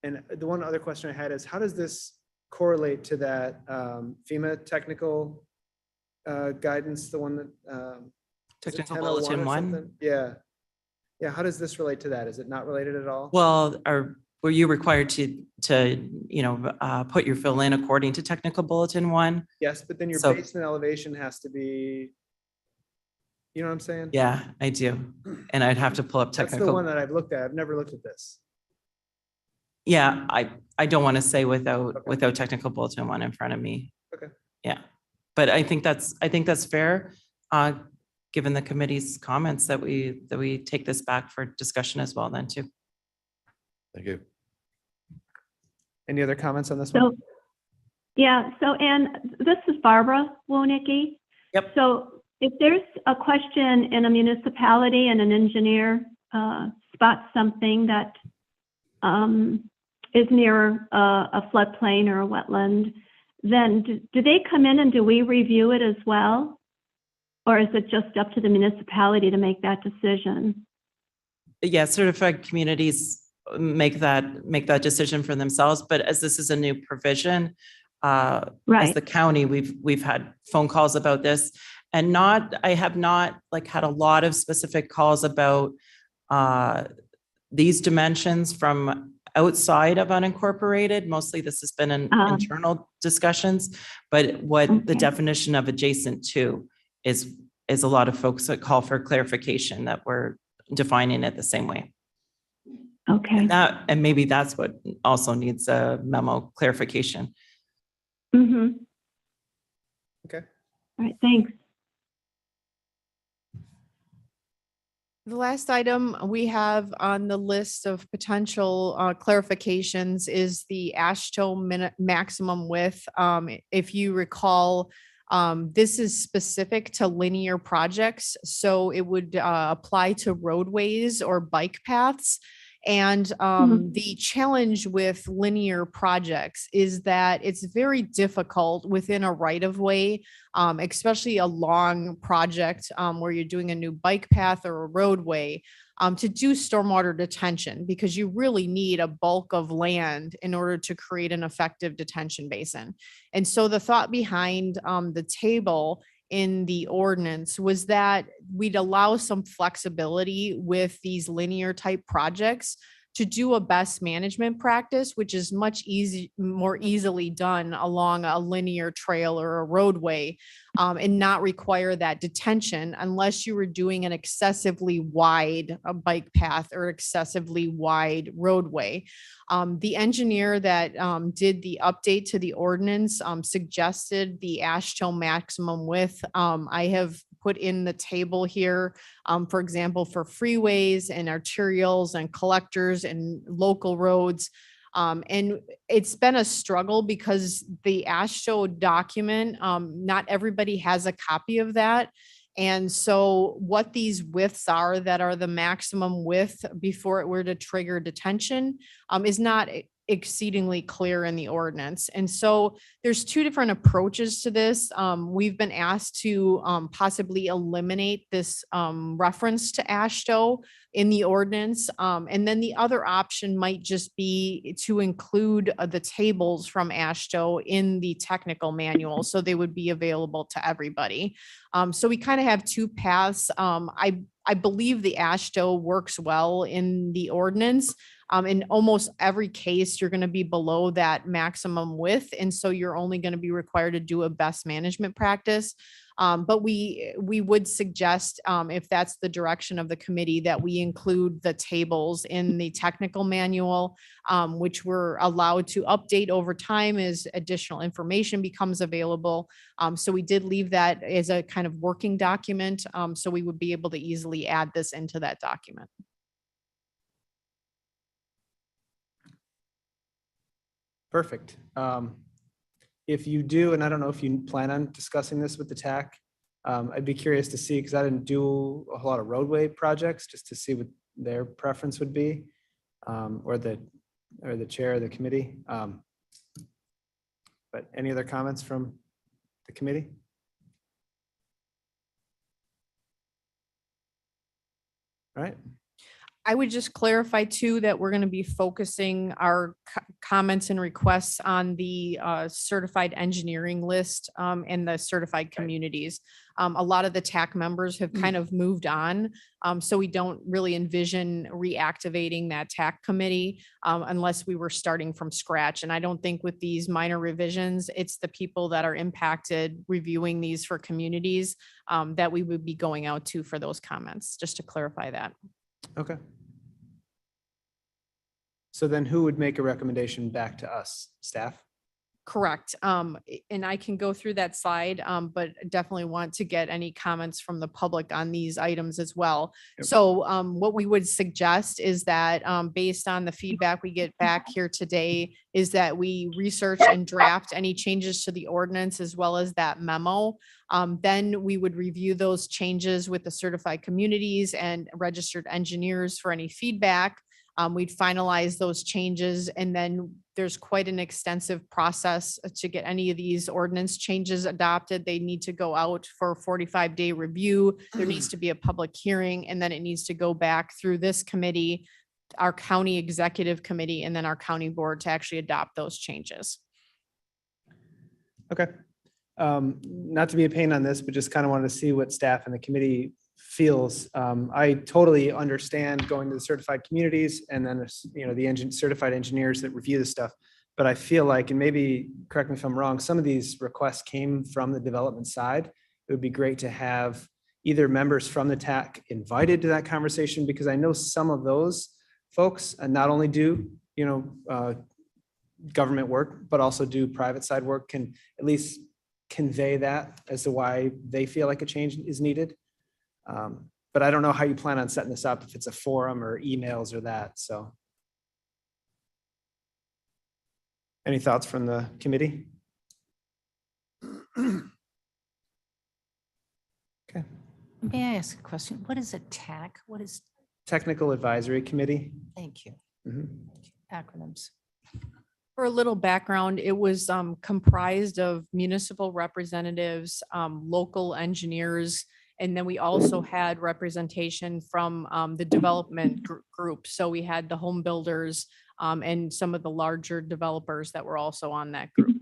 And the one other question I had is, how does this correlate to that FEMA technical guidance, the one that is it Technical 1001 or bulletin 1? something? Yeah. Yeah, how does this relate to that? Is it not related at all? Well, were you required to put your fill in according to technical bulletin 1? Yes, but then your So- basement elevation has to be, you know what I'm saying? Yeah, I do. And I'd have to pull up That's the technical. one that I've looked at. I've never looked at this. Yeah, I don't want to say without technical bulletin 1 in front of me. Okay. Yeah. But I think that's fair, given the committee's comments that we take this back for discussion as well then too. Thank you. Any other comments on this one? So, yeah, so, and this is Barbara Wonicky. Yep. So if there's a question in a municipality and an engineer spots something that is near a floodplain or a wetland, then do they come in and do we review it as well? Or is it just up to the municipality to make that decision? Yeah, certified communities make that decision for themselves, but as this is a new provision, as Right. the county, we've had phone calls about this, and I have not like had a lot of specific calls about these dimensions from outside of unincorporated. Mostly this has been in internal discussions, but what the definition of adjacent to is a lot of folks that call for clarification that we're defining it the same way. Okay. And maybe that's what also needs a memo clarification. Mm-hmm. Okay. All right, thanks. The last item we have on the list of potential clarifications is the AASHTO maximum width. If you recall, this is specific to linear projects, so it would apply to roadways or bike paths. And the challenge with linear projects is that it's very difficult within a right of way, especially a long project where you're doing a new bike path or a roadway, to do stormwater detention, because you really need a bulk of land in order to create an effective detention basin. And so the thought behind the table in the ordinance was that we'd allow some flexibility with these linear type projects to do a best management practice, which is much more easily done along a linear trail or a roadway, and not require that detention unless you were doing an excessively wide bike path or excessively wide roadway. The engineer that did the update to the ordinance suggested the AASHTO maximum width. I have put in the table here, for example, for freeways and arterials and collectors and local roads. And it's been a struggle because the AASHTO document, not everybody has a copy of that. And so what these widths are that are the maximum width before it were to trigger detention is not exceedingly clear in the ordinance. And so there's two different approaches to this. We've been asked to possibly eliminate this reference to AASHTO in the ordinance. And then the other option might just be to include the tables from AASHTO in the technical manual, so they would be available to everybody. So we kind of have two paths. I believe the AASHTO works well in the ordinance. In almost every case, you're going to be below that maximum width. And so you're only going to be required to do a best management practice. But we would suggest, if that's the direction of the committee, that we include the tables in the technical manual, which we're allowed to update over time as additional information becomes available. So we did leave that as a kind of working document. So we would be able to easily add this into that document. Perfect. If you do, and I don't know if you plan on discussing this with the TAC, I'd be curious to see, because I didn't do a whole lot of roadway projects, just to see what their preference would be, or the chair of the committee. But any other comments from the committee? All right. I would just clarify too, that we're going to be focusing our comments and requests on the certified engineering list and the certified communities. A lot of the TAC members have kind of moved on. So we don't really envision reactivating that TAC committee unless we were starting from scratch. And I don't think with these minor revisions, it's the people that are impacted reviewing these for communities that we would be going out to for those comments, just to clarify that. Okay. So then who would make a recommendation back to us? Staff? Correct. And I can go through that slide, but definitely want to get any comments from the public on these items as well. Yep. So what we would suggest is that based on the feedback we get back here today, is that we research and draft any changes to the ordinance as well as that memo. Then we would review those changes with the certified communities and registered engineers for any feedback. We'd finalize those changes, and then there's quite an extensive process to get any of these ordinance changes adopted. They need to go out for a 45-day review. There needs to be a public hearing, and then it needs to go back through this committee, our county executive committee, and then our county board to actually adopt those changes. Okay. Not to be a pain on this, but just kind of wanted to see what staff and the committee feels. I totally understand going to the certified communities and then, the certified engineers that review this stuff. But I feel like, and maybe correct me if I'm wrong, some of these requests came from the development side. It would be great to have either members from the TAC invited to that conversation, because I know some of those folks not only do, government work, but also do private side work, can at least convey that as to why they feel like a change is needed. But I don't know how you plan on setting this up, if it's a forum or emails or that, so. Any thoughts from the committee? Okay. May I ask a question? What is a TAC? What is, Technical Advisory Committee. thank you, Mhm. acronyms. For a little background, it was comprised of municipal representatives, local engineers, and then we also had representation from the development group. So we had the home builders and some of the larger developers that were also on that group.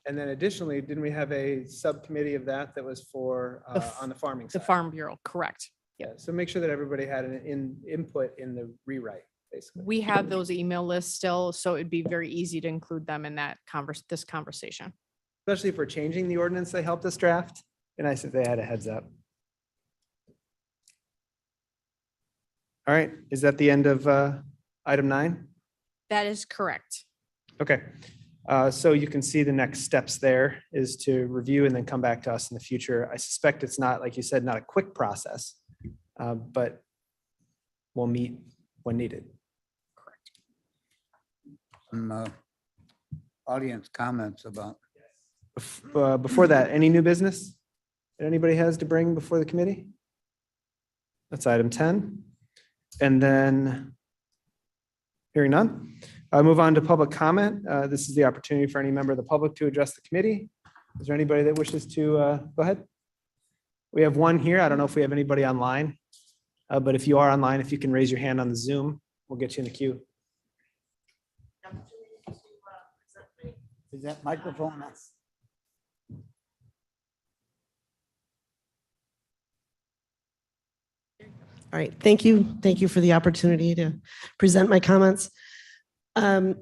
And then additionally, didn't we have a subcommittee of that was for, on the farming The side? Farm Bureau, correct. Yeah, so make sure that everybody had an input in the rewrite, basically. We have those email lists still, so it'd be very easy to include them in that this conversation. Especially if we're changing the ordinance they helped us draft. Be nice if they had a heads up. All right, is that the end of item 9? That is correct. Okay, so you can see the next steps there is to review and then come back to us in the future. I suspect it's not, like you said, not a quick process, but we'll meet when needed. Some audience comments about. Before that, any new business that anybody has to bring before the committee? That's item 10. And then hearing none, I'll move on to public comment. This is the opportunity for any member of the public to address the committee. Is there anybody that wishes to go ahead? We have one here. I don't know if we have anybody online, but if you are online, if you can raise your hand on the Zoom, we'll get you in the queue. Is that microphone? All right, thank you. Thank you for the opportunity to present my comments. The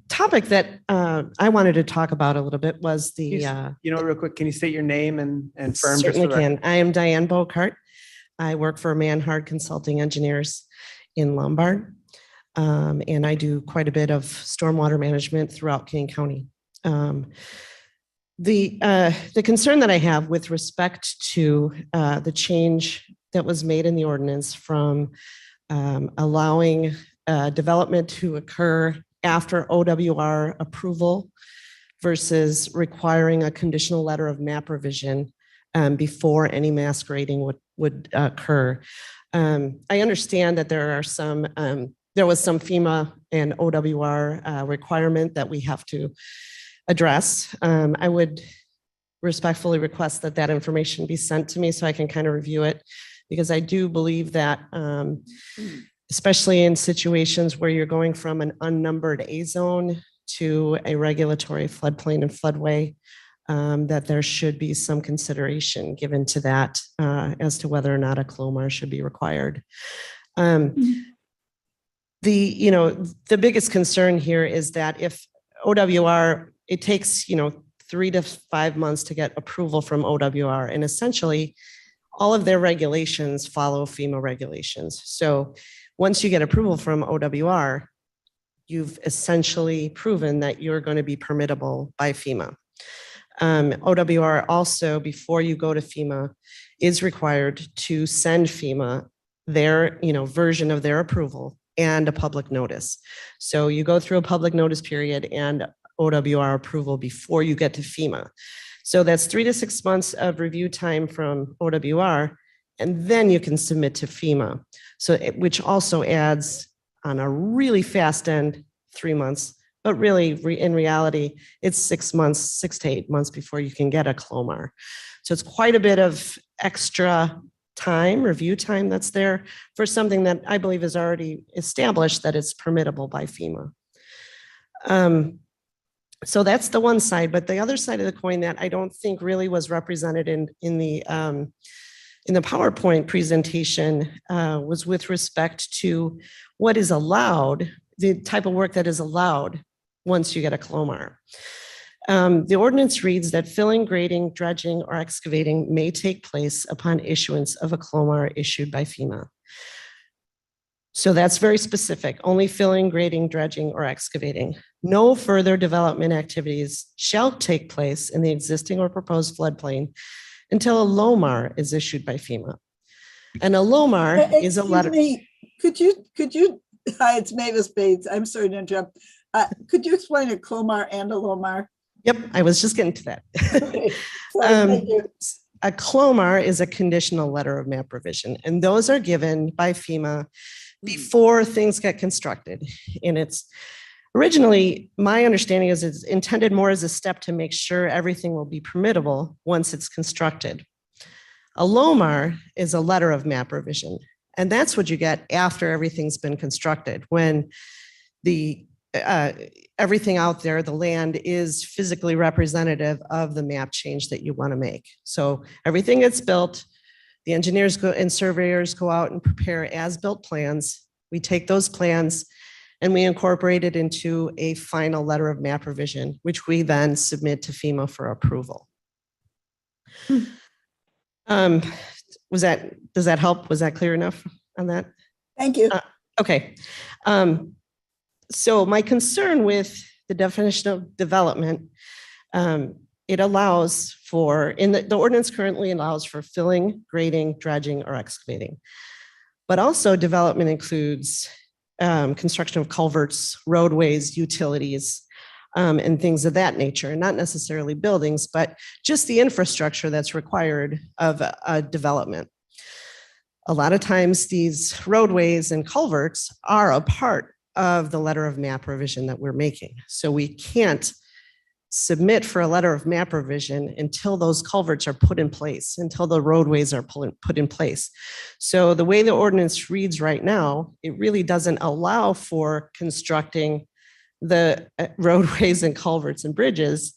topic that I wanted to talk about a little bit was the. Real quick, can you state your name and firm? Certainly can. I am Diane Bocart. I work for Manhard Consulting Engineers in Lombard. And I do quite a bit of stormwater management throughout King County. The concern that I have with respect to the change that was made in the ordinance from allowing development to occur after OWR approval versus requiring a conditional letter of map revision before any mass grading would occur. I understand that there was some FEMA and OWR requirement that we have to address. I would respectfully request that that information be sent to me so I can kind of review it, because I do believe that, especially in situations where you're going from an unnumbered A zone to a regulatory floodplain and floodway, that there should be some consideration given to that as to whether or not a CLOMAR should be required. The biggest concern here is that if OWR, it takes 3 to 5 months to get approval from OWR, and essentially all of their regulations follow FEMA regulations. So once you get approval from OWR, you've essentially proven that you're going to be permittable by FEMA. OWR also, before you go to FEMA, is required to send FEMA their, version of their approval and a public notice. So you go through a public notice period and OWR approval before you get to FEMA. So that's 3 to 6 months of review time from OWR, and then you can submit to FEMA. So which also adds on a really fast end, 3 months, but really in reality, it's 6 months, 6 to 8 months before you can get a CLOMAR. So it's quite a bit of extra time, review time that's there for something that I believe is already established that it's permittable by FEMA. So that's the one side, but the other side of the coin that I don't think really was represented in the PowerPoint presentation was with respect to what is allowed, the type of work that is allowed once you get a CLOMAR. The ordinance reads that filling, grading, dredging, or excavating may take place upon issuance of a CLOMAR issued by FEMA. So that's very specific, only filling, grading, dredging, or excavating. No further development activities shall take place in the existing or proposed floodplain until a LOMAR is issued by FEMA. And a LOMAR is a letter. Could you, hi, it's Mavis Bates. I'm sorry to interrupt. Could you explain a CLOMAR and a LOMAR? Yep, I was just getting to that. Okay. Sorry, thank you. A CLOMAR is a conditional letter of map revision, and those are given by FEMA before things get constructed. And it's originally, my understanding is it's intended more as a step to make sure everything will be permittable once it's constructed. A LOMAR is a letter of map revision, and that's what you get after everything's been constructed, when the everything out there, the land is physically representative of the map change that you want to make. So everything gets built, the engineers and surveyors go out and prepare as-built plans. We take those plans and we incorporate it into a final letter of map revision, which we then submit to FEMA for approval. Does that help? Was that clear enough on that? Thank you. Okay. So my concern with the definition of development, it allows for, the ordinance currently allows for filling, grading, dredging, or excavating. But also development includes construction of culverts, roadways, utilities, and things of that nature, not necessarily buildings, but just the infrastructure that's required of a development. A lot of times these roadways and culverts are a part of the letter of map revision that we're making. So we can't submit for a letter of map revision until those culverts are put in place, until the roadways are put in place. So the way the ordinance reads right now, it really doesn't allow for constructing the roadways and culverts and bridges,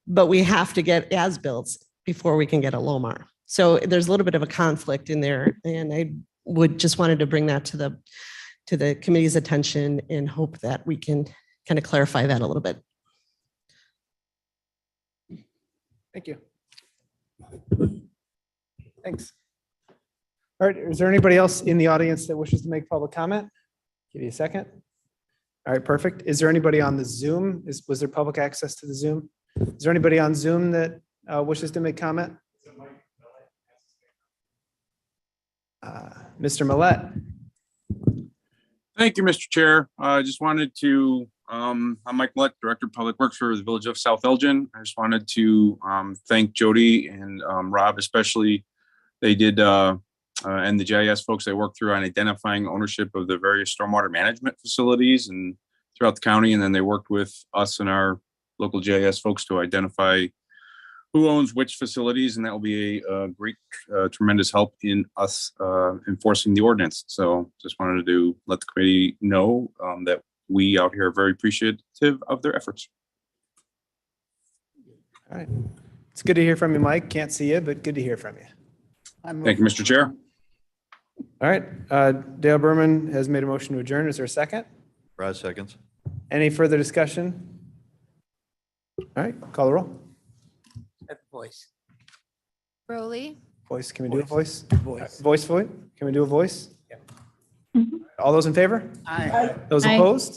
but we have to get as-built before we can get a LOMAR. So there's a little bit of a conflict in there, and I would just wanted to bring that to the committee's attention and hope that we can kind of clarify that a little bit. Thank you. Thanks. All right, is there anybody else in the audience that wishes to make public comment? Give you a second. All right, perfect. Is there anybody on the Zoom? Was there public access to the Zoom? Is there anybody on Zoom that wishes to make comment? Mr. Millette. Thank you, Mr. Chair. I just wanted to, I'm Mike Millette, Director of Public Works for the Village of South Elgin. I just wanted to thank Jody and Rob especially. They did, and the GIS folks, they worked through on identifying ownership of the various stormwater management facilities and throughout the county. And then they worked with us and our local GIS folks to identify who owns which facilities, and that will be a great, tremendous help in us enforcing the ordinance. So just wanted to let the committee know that we out here are very appreciative of their efforts. All right. It's good to hear from you, Mike. Can't see you, but good to hear from you. Thank you, Mr. Chair. All right. Dale Berman has made a motion to adjourn. Is there a second? Rod seconds. Any further discussion? All right, call the roll. Voice. Rowley, Voice, can we do a voice? Voice. Voice vote? Can we do a voice? Mhm. All those in favor? Aye. Those Aye. opposed?